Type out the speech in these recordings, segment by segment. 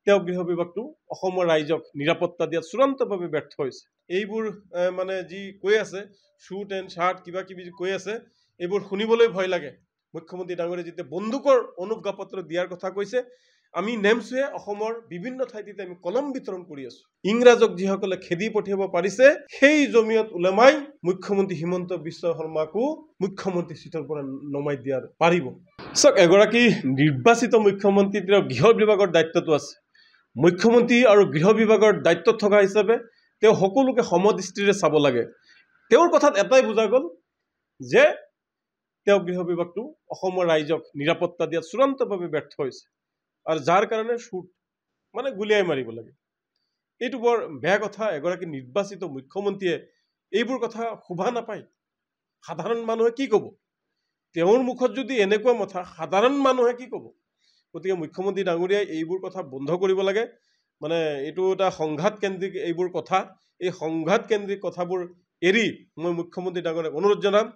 তেওঁ গৃহ বিভাগটো অসমৰ ৰাইজক নিৰাপত্তা দিয়াত চূড়ান্তভাৱে ব্যৰ্থ হৈছে। এইবোৰ মানে যি কৈ আছে শ্বুট এণ্ড শাৰ্ট কিবা কিবি কৈ আছে এইবোৰ শুনিবলৈ ভয় লাগে। মুখ্যমন্ত্ৰী ডাঙৰীয়াই যেতিয়া বন্দুকৰ অনুজ্ঞা পত্ৰ দিয়াৰ কথা কৈছে, আমি নেমচুৱে অসমৰ বিভিন্ন ঠাইতে আমি কলম বিতৰণ কৰি আছো। ইংৰাজক যিসকলে খেদি পঠিয়াব পাৰিছে সেই জমিয়ত উলেমাই মুখ্যমন্ত্ৰী হিমন্ত বিশ্ব শৰ্মাকো মুখ্যমন্ত্ৰী চিটৰ পৰা নমাই দিয়াৰ পাৰিব। চাওক, এগৰাকী নিৰ্বাচিত মুখ্যমন্ত্ৰী তেওঁৰ গৃহ বিভাগৰ দায়িত্বটো আছে। মুখ্যমন্ত্ৰী আৰু গৃহ বিভাগৰ দায়িত্বত থকা হিচাপে তেওঁ সকলোকে সমদৃষ্টিৰে চাব লাগে। তেওঁৰ কথাত এটাই বুজা গ'ল যে তেওঁ গৃহ বিভাগটো অসমৰ ৰাইজক নিৰাপত্তা দিয়াত চূড়ান্তভাৱে ব্যৰ্থ হৈছে আৰু যাৰ কাৰণে শ্বুট মানে গুলিয়াই মাৰিব লাগে। এইটো বৰ বেয়া কথা। এগৰাকী নিৰ্বাচিত মুখ্যমন্ত্ৰীয়ে এইবোৰ কথা শোভা নাপায়। সাধাৰণ মানুহে কি ক'ব? তেওঁৰ মুখত যদি এনেকুৱা কথা, সাধাৰণ মানুহে কি ক'ব? গতিকে মুখ্যমন্ত্ৰী ডাঙৰীয়াই এইবোৰ কথা বন্ধ কৰিব লাগে। মানে এইটো এটা সংঘাত কেন্দ্ৰিক এইবোৰ কথা। এই সংঘাত কেন্দ্ৰিক কথাবোৰ এৰি মই মুখ্যমন্ত্ৰী ডাঙৰীয়াক অনুৰোধ জনাম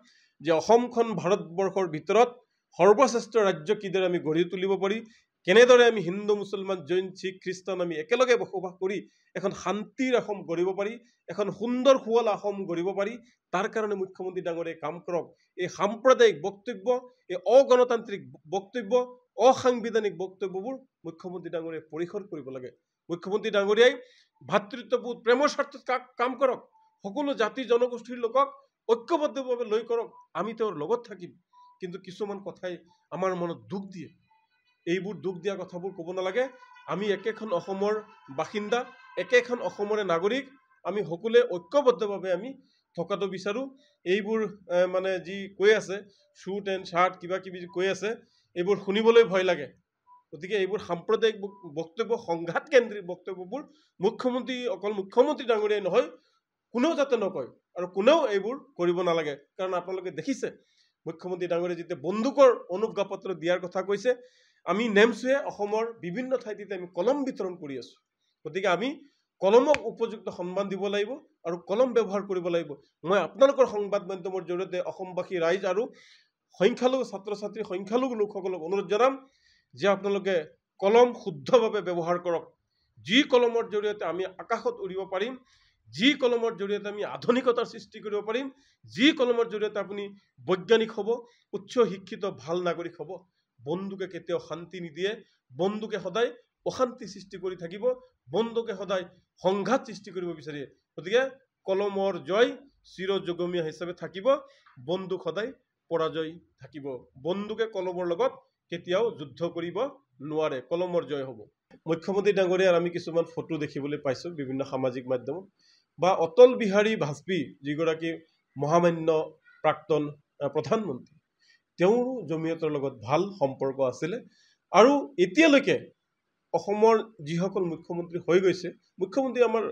যে অসমখন ভাৰতবৰ্ষৰ ভিতৰত সৰ্বশ্ৰেষ্ঠ ৰাজ্য কিদৰে আমি গঢ়ি তুলিব পাৰি, কেনেদৰে আমি হিন্দু মুছলমান জৈন শিখ খ্ৰীষ্টান আমি একেলগে বসবাস কৰি এখন শান্তিৰ অসম গঢ়িব পাৰি, এখন সুন্দৰ সুৱলা অসম গঢ়িব পাৰি, তাৰ কাৰণে মুখ্যমন্ত্ৰী ডাঙৰীয়াই কাম কৰক। এই সাম্প্ৰদায়িক বক্তব্য, এই অগণতান্ত্ৰিক বক্তব্য, অসাংবিধানিক বক্তব্যবোৰ মুখ্যমন্ত্ৰী ডাঙৰীয়াই পৰিসৰ কৰিব লাগে। মুখ্যমন্ত্ৰী ডাঙৰীয়াই ভাতৃত্ববোধ প্ৰেমৰ স্বাৰ্থত কাম কৰক। সকলো জাতি জনগোষ্ঠীৰ লোকক ঐক্যবদ্ধভাৱে লৈ কৰক। আমি তেওঁৰ লগত থাকিম। কিন্তু কিছুমান কথাই আমাৰ মনত দুখ দিয়ে। এইবোৰ দুখ দিয়া কথাবোৰ ক'ব নালাগে। আমি একেখন অসমৰ বাসিন্দা, একেখন অসমৰে নাগৰিক। আমি সকলোৱে ঐক্যবদ্ধভাৱে আমি থকাটো বিচাৰোঁ। এইবোৰ মানে যি কৈ আছে শ্বুট এণ্ড শাৰ্ট কিবা কিবি কৈ আছে এইবোৰ শুনিবলৈ ভয় লাগে। গতিকে এইবোৰ সাম্প্ৰদায়িক বক্তব্য, সংঘাত কেন্দ্ৰিক বক্তব্যবোৰ মুখ্যমন্ত্ৰী অকল মুখ্যমন্ত্ৰী ডাঙৰীয়াই নহয়, কোনেও যাতে নকয় আৰু কোনেও এইবোৰ কৰিব নালাগে। কাৰণ আপোনালোকে দেখিছে মুখ্যমন্ত্ৰী ডাঙৰীয়াই যেতিয়া বন্দুকৰ অনুজ্ঞা পত্ৰ দিয়াৰ কথা কৈছে, আমি নেমচুৱে অসমৰ বিভিন্ন ঠাইতে আমি কলম বিতৰণ কৰি আছো। গতিকে আমি কলমক উপযুক্ত সন্মান দিব লাগিব আৰু কলম ব্যৱহাৰ কৰিব লাগিব। মই আপোনালোকৰ সংবাদ মাধ্যমৰ জৰিয়তে অসমবাসী ৰাইজ আৰু সংখ্যালঘু ছাত্ৰ ছাত্ৰী, সংখ্যালঘু লোকসকলক অনুৰোধ জনাম যে আপোনালোকে কলম শুদ্ধভাৱে ব্যৱহাৰ কৰক। যি কলমৰ জৰিয়তে আমি আকাশত উৰিব পাৰিম, যি কলমৰ জৰিয়তে আমি আধুনিকতাৰ সৃষ্টি কৰিব পাৰিম, যি কলমৰ জৰিয়তে আপুনি বৈজ্ঞানিক হ'ব, উচ্চ শিক্ষিত ভাল নাগৰিক হ'ব। বন্দুকে কেতিয়াও শান্তি নিদিয়ে। বন্দুকে সদায় অশান্তি সৃষ্টি কৰি থাকিব। বন্দুকে সদায় সংঘাত সৃষ্টি কৰিব বিচাৰে। গতিকে কলমৰ জয় চিৰযুগমীয়া হিচাপে থাকিব। বন্দুক সদায় পৰাজয় থাকিব। বন্দুকে কলমৰ লগত কেতিয়াও যুদ্ধ কৰিব নোৱাৰে। কলমৰ জয় হ'ব। মুখ্যমন্ত্ৰী ডাঙৰীয়াৰ আমি কিছুমান ফটো দেখিবলৈ পাইছোঁ বিভিন্ন সামাজিক মাধ্যমত। বা অটল বিহাৰী বাজপেয়ী যিগৰাকী মহামান্য প্ৰাক্তন প্ৰধানমন্ত্ৰী, তেওঁৰো জমিয়তৰ লগত ভাল সম্পৰ্ক আছিলে। আৰু এতিয়ালৈকে অসমৰ যিসকল মুখ্যমন্ত্ৰী হৈ গৈছে, মুখ্যমন্ত্ৰী আমাৰ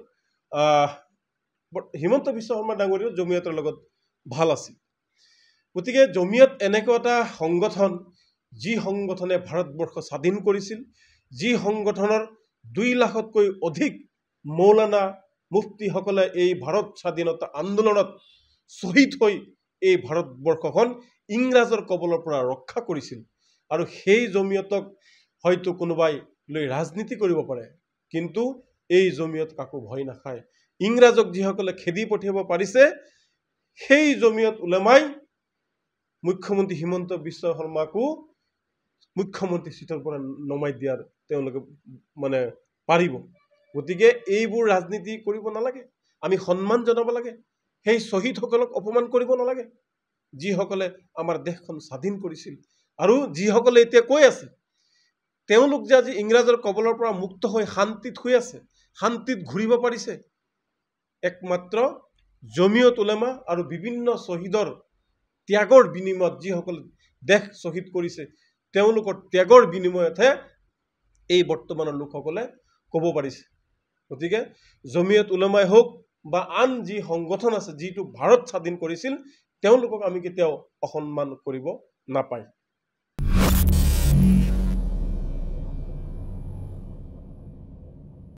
হিমন্ত বিশ্ব শৰ্মা ডাঙৰীয়াও জমিয়তৰ লগত ভাল আছিল। গতিকে জমিয়ত এনেকুৱা এটা সংগঠন, যি সংগঠনে ভাৰতবৰ্ষ স্বাধীন কৰিছিল, যি সংগঠনৰ 2 লাখতকৈ অধিক মৌলানা মুফতিসকলে এই ভাৰত স্বাধীনতা আন্দোলনত শ্বহীদ হৈ এই ভাৰতবৰ্ষখন ইংৰাজৰ কবলৰ পৰা ৰক্ষা কৰিছিল। আৰু সেই জমিয়তক হয়তো কোনোবাই লৈ ৰাজনীতি কৰিব পাৰে, কিন্তু এই জমিয়ত কাকো ভয় নাখায়। ইংৰাজক যিসকলে খেদি পঠিয়াব পাৰিছে সেই জমিয়ত উলেমাই মুখ্যমন্ত্ৰী হিমন্ত বিশ্ব শৰ্মাকো মুখ্যমন্ত্ৰী চিটৰ পৰা নমাই দিয়াৰ তেওঁলোকে মানে পাৰিব। গতিকে এইবোৰ ৰাজনীতি কৰিব নালাগে। আমি সন্মান জনাব লাগে। সেই শ্বহীদসকলক অপমান কৰিব নালাগে, যিসকলে আমাৰ দেশখন স্বাধীন কৰিছিল। আৰু যিসকলে এতিয়া কৈ আছে তেওঁলোক যে আজি ইংৰাজৰ কবলৰ পৰা মুক্ত হৈ শান্তিত শুই আছে, শান্তিত ঘূৰিব পাৰিছে, একমাত্ৰ জমিয়ত উলেমা আৰু বিভিন্ন শ্বহীদৰ ত্যাগৰ বিনিময়ত, যিসকলে দেশ শ্বহীদ কৰিছে তেওঁলোকৰ ত্যাগৰ বিনিময়তহে এই বৰ্তমানৰ লোকসকলে ক'ব পাৰিছে। গতিকে জমিয়ত উলেমাই হওক বা আন যি সংগঠন আছে যিটো ভাৰত স্বাধীন কৰিছিল, তেওঁলোকক আমি কেতিয়াও অসন্মান কৰিব নাপায়।